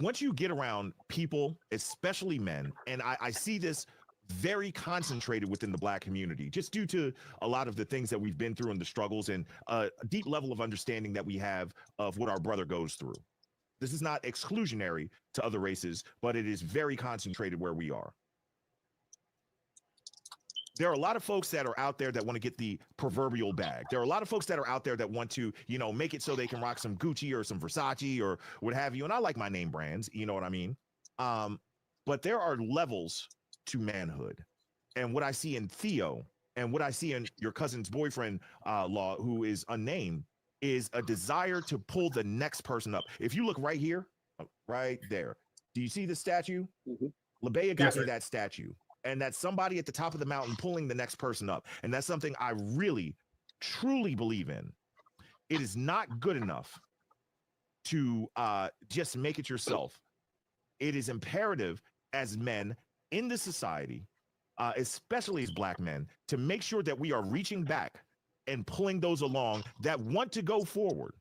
Once you get around people, especially men, and I see this very concentrated within the Black community, just due to a lot of the things that we've been through and the struggles and a deep level of understanding that we have of what our brother goes through. This is not exclusionary to other races, but it is very concentrated where we are. There are a lot of folks that are out there that want to get the proverbial bag. There are a lot of folks that are out there that want to, you know, make it so they can rock some Gucci or some Versace or what have you. And I like my name brands, you know what I mean? But there are levels to manhood. And what I see in Theo and what I see in your cousin's boyfriend, Law, who is unnamed, is a desire to pull the next person up. If you look right here, right there, do you see the statue? LaBea got me that statue. And that's somebody at the top of the mountain pulling the next person up. And that's something I really, truly believe in. It is not good enough to just make it yourself. It is imperative as men in this society, especially as Black men, to make sure that we are reaching back and pulling those along that want to go forward.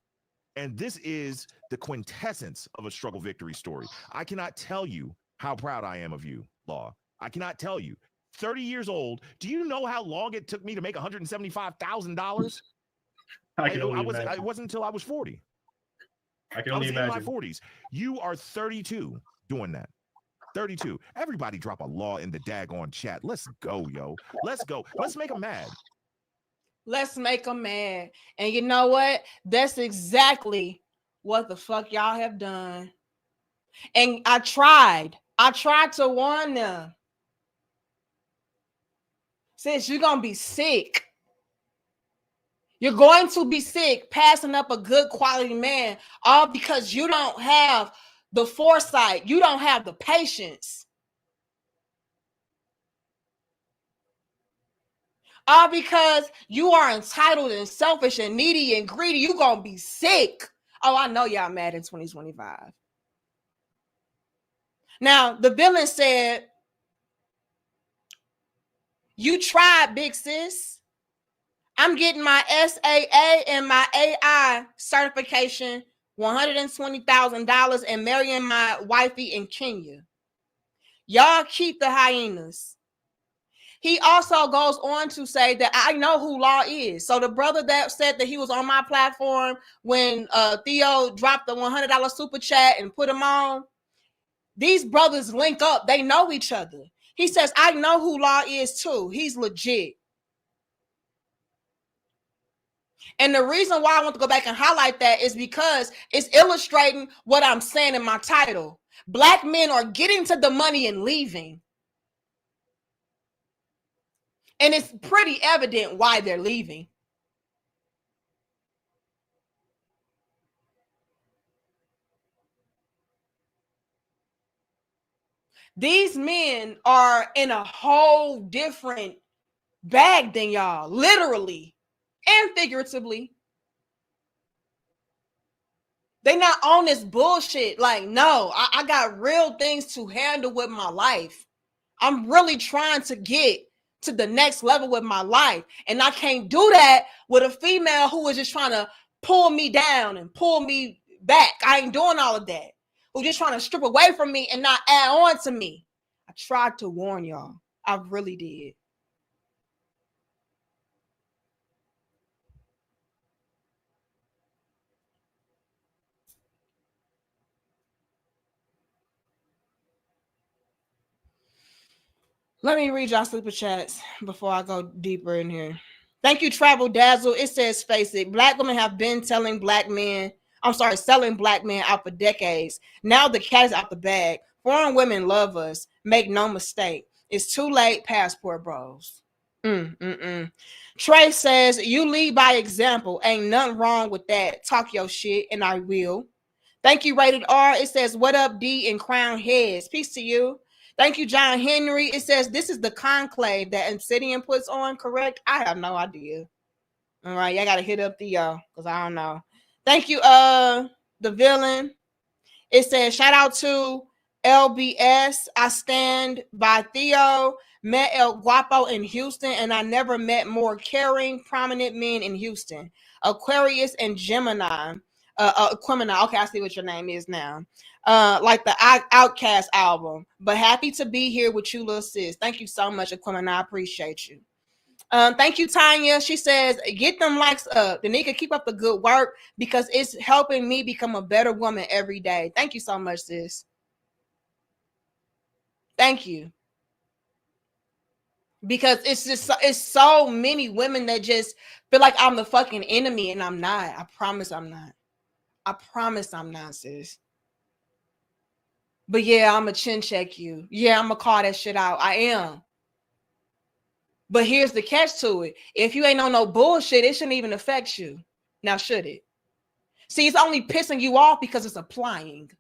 And this is the quintessence of a struggle victory story. I cannot tell you how proud I am of you, Law. I cannot tell you. 30 years old. Do you know how long it took me to make $175,000? It wasn't until I was 40. I can only imagine. In my 40s. You are 32 doing that. 32. Everybody drop a Law in the daggone chat. Let's go, yo. Let's go. Let's make them mad. Let's make them mad. And you know what? That's exactly what the fuck y'all have done. And I tried to warn them. Sis, you're going to be sick. You're going to be sick passing up a good quality man, all because you don't have the foresight. You don't have the patience. All because you are entitled and selfish and needy and greedy. You're going to be sick. Oh, I know y'all mad in 2025. Now, the villain said, you tried, big sis. I'm getting my SAA and my AI certification, $120,000, and marrying my wifey in Kenya. Y'all keep the hyenas. He also goes on to say that I know who Law is. So the brother that said that he was on my platform when Theo dropped the $100 super chat and put him on, these brothers link up. They know each other. He says, I know who Law is too. He's legit. And the reason why I want to go back and highlight that is because it's illustrating what I'm saying in my title. Black men are getting to the money and leaving. And it's pretty evident why they're leaving. These men are in a whole different bag than y'all, literally and figuratively. They not on this bullshit. Like, no, I got real things to handle with my life. I'm really trying to get to the next level with my life. And I can't do that with a female who is just trying to pull me down and pull me back. I ain't doing all of that. Who's just trying to strip away from me and not add on to me. I tried to warn y'all. I really did. Let me read y'all super chats before I go deeper in here. Thank you, Travel Dazzle. It says, face it, Black women have been selling black men out for decades. Now the cat is out the bag. Foreign women love us. Make no mistake. It's too late, passport bros. Trey says, you lead by example. Ain't nothing wrong with that. Talk your shit, and I will. Thank you, Rated R. It says, what up, D and Crown Heads? Peace to you. Thank you, John Henry. It says, this is the conclave that Obsidian puts on, correct? I have no idea. All right, y'all got to hit up the because I don't know. Thank you, the villain. It says, shout out to LBS, I stand by Theo. Met El Guapo in Houston, and I never met more caring, prominent men in Houston. Aquarius and Gemini. Aquemini. Okay, I see what your name is now. Like the Outcast album. But happy to be here with you, little sis. Thank you so much, Aquemini. I appreciate you. Thank you, Tanya. She says, get them likes up. Danica, keep up the good work because it's helping me become a better woman every day. Thank you so much, sis. Thank you. Because it's so many women that just feel like I'm the fucking enemy, and I'm not. I promise I'm not. I promise I'm not, sis. But yeah, I'm going to chin check you. Yeah, I'm going to call that shit out. I am. But here's the catch to it. If you ain't on no bullshit, it shouldn't even affect you. Now, should it? See, it's only pissing you off because it's applying.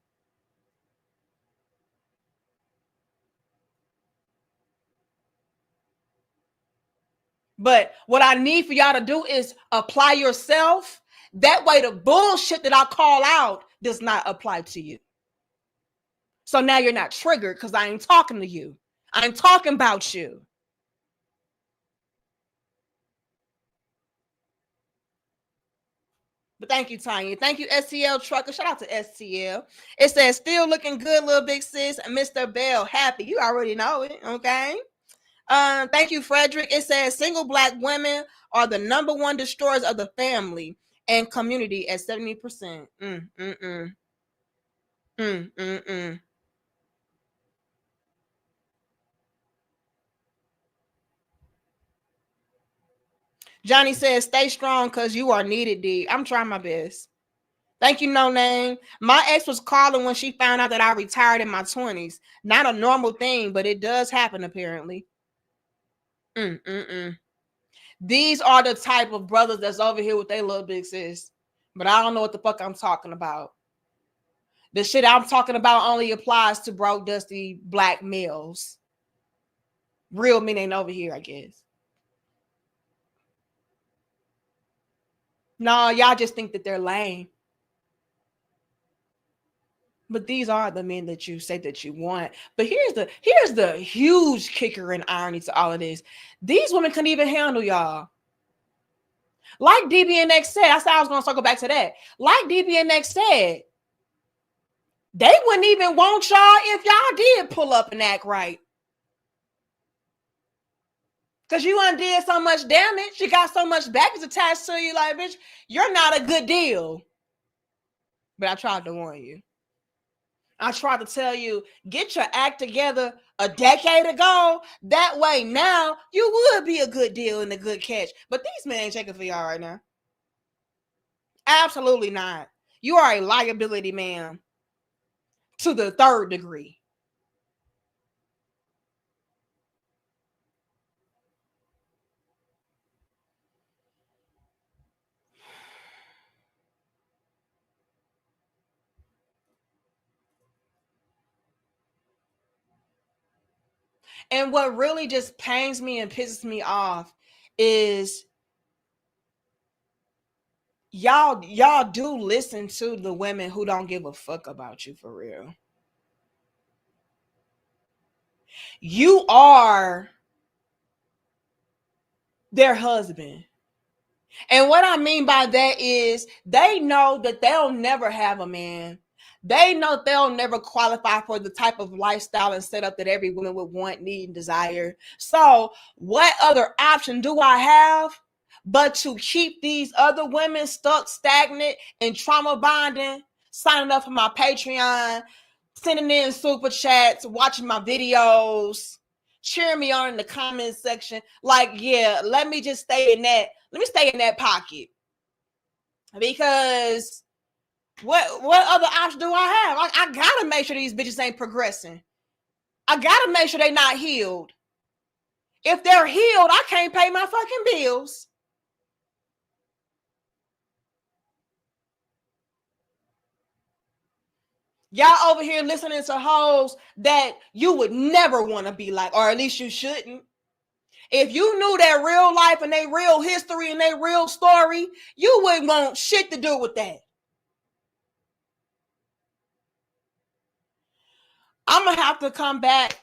But what I need for y'all to do is apply yourself. That way the bullshit that I call out does not apply to you. So now you're not triggered because I ain't talking to you. I ain't talking about you. But thank you, Tanya. Thank you, STL Trucker. Shout out to STL. It says, still looking good, little big sis. Mr. Bell, happy. You already know it, okay? Thank you, Frederick. It says, single Black women are the #1 destroyers of the family and community at 70%. Johnny says, stay strong because you are needed, D. I'm trying my best. Thank you, No Name. My ex was calling when she found out that I retired in my 20s. Not a normal thing, but it does happen, apparently. These are the type of brothers that's over here with their little big sis. But I don't know what the fuck I'm talking about. The shit I'm talking about only applies to broke, dusty Black males. Real men ain't over here, I guess. No, y'all just think that they're lame. But these are the men that you say that you want. But here's the huge kicker and irony to all of this. These women couldn't even handle y'all. Like DBNX said, I said I was going to circle back to that. Like DBNX said, they wouldn't even want y'all if y'all did pull up and act right. Because you undid so much damage. You got so much baggage attached to you. Like, bitch, you're not a good deal. But I tried to warn you. I tried to tell you, get your act together a decade ago. That way now you would be a good deal and a good catch. But these men ain't checking for y'all right now. Absolutely not. You are a liability, ma'am. To the 3rd degree. And what really just pains me and pisses me off is y'all do listen to the women who don't give a fuck about you for real. You are their husband. And what I mean by that is they know that they'll never have a man. They know they'll never qualify for the type of lifestyle and setup that every woman would want, need, and desire. So what other option do I have but to keep these other women stuck, stagnant, and trauma bonding, signing up for my Patreon, sending in super chats, watching my videos, cheering me on in the comments section? Like, yeah, let me just stay in that. Let me stay in that pocket. Because what other option do I have? I gotta make sure these bitches ain't progressing. I gotta make sure they're not healed. If they're healed, I can't pay my fucking bills. Y'all over here listening to hoes that you would never want to be like, or at least you shouldn't. If you knew their real life and their real history and their real story, you wouldn't want shit to do with that. I'm gonna have to come back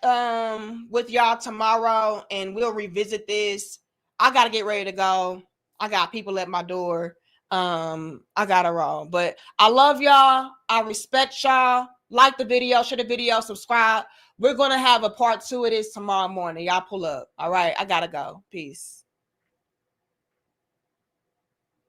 with y'all tomorrow and we'll revisit this. I gotta get ready to go. I got people at my door. I gotta roll. But I love y'all. I respect y'all. Like the video, share the video, subscribe. We're gonna have a part 2 of this tomorrow morning. Y'all pull up. All right, I gotta go. Peace.